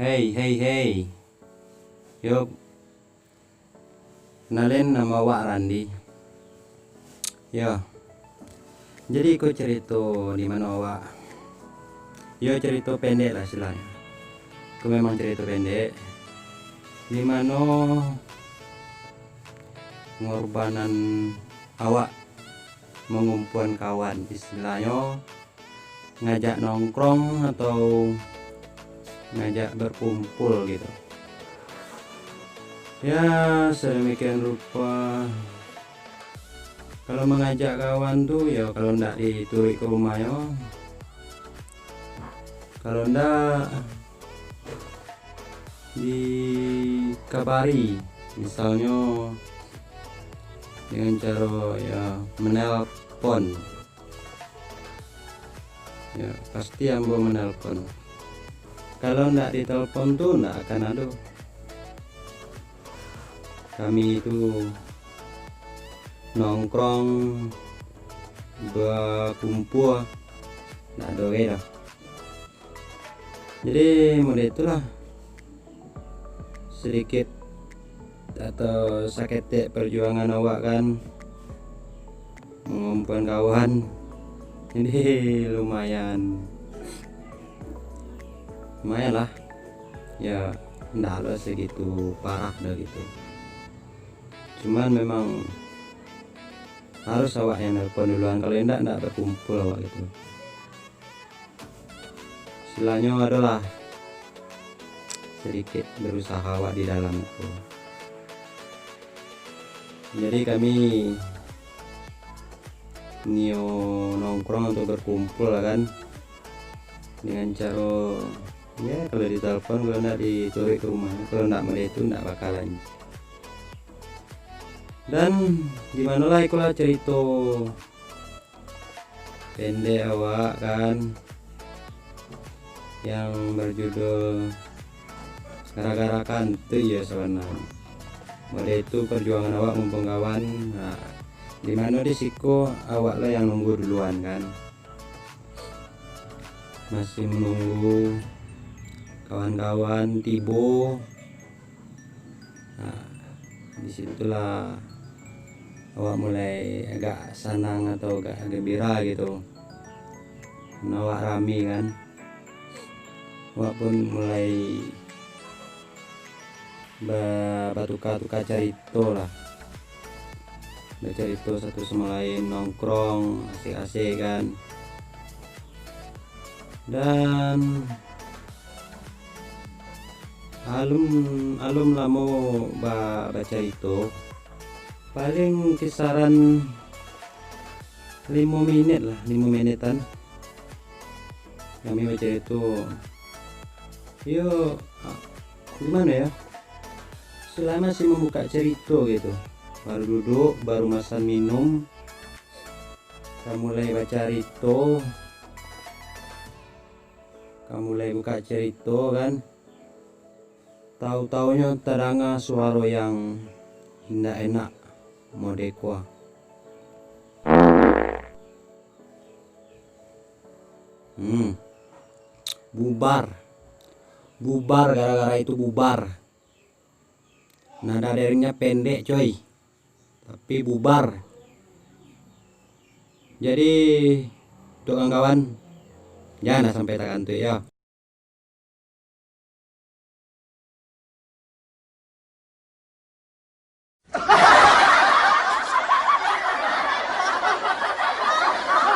Hey, hey, hey. Yuk, kenalin nama Wak Randi. Ya. Jadi aku cerita di mana Wak. Yo cerita pendek lah istilahnya. Aku memang cerita pendek. Di mana pengorbanan awak mengumpulan kawan, istilahnya ngajak nongkrong atau ngajak berkumpul gitu. Ya sedemikian rupa. Kalau mengajak kawan tuh ya kalau ndak diturik ke rumahnya, kalau ndak dikabari, misalnya dengan cara ya menelpon. Ya pasti ambo menelpon. Kalau ndak ditelepon tuh ndak akan ada. Kami itu nongkrong berkumpul ndak ada dah. Jadi mulai itulah sedikit atau sakit perjuangan awak kan mengumpulkan kawan. Jadi lumayan lah ya, ndak lah segitu parah dah gitu. Cuman memang harus awak yang nelpon duluan, kalau ndak berkumpul awak gitu. Istilahnya adalah sedikit berusaha awak di dalam itu. Jadi kami nio nongkrong untuk berkumpul lah kan, dengan cara ya kalau ditelepon, kalau ndak diturik ke rumahnya, kalau ndak mulai itu ndak bakalan. Dan dimana lah ikulah cerita pendek awak kan yang berjudul gara-gara kan tuh ya sebenarnya. Mulai itu perjuangan awak mumpung kawan. Nah, dimana disiko awak lah yang nunggu duluan kan, masih menunggu kawan-kawan tibo. Nah, disitulah awak mulai agak senang atau agak gembira gitu. Awak rame kan, awak pun mulai bertukar-tukar cerita lah, bercerita satu sama lain, nongkrong asik-asik kan. Dan alum lamo baca itu paling kisaran 5 menit lah, 5 menitan kami baca itu. Yo gimana ya, selama masih membuka cerita gitu, baru duduk, baru masan minum, kamu mulai baca cerita, kamu mulai buka cerita kan, tahu-taunya terdengar suara yang tidak enak modekwa. Bubar gara-gara itu bubar. Nada deringnya pendek coy, tapi bubar. Jadi untuk kawan jangan sampai tak kantuk ya.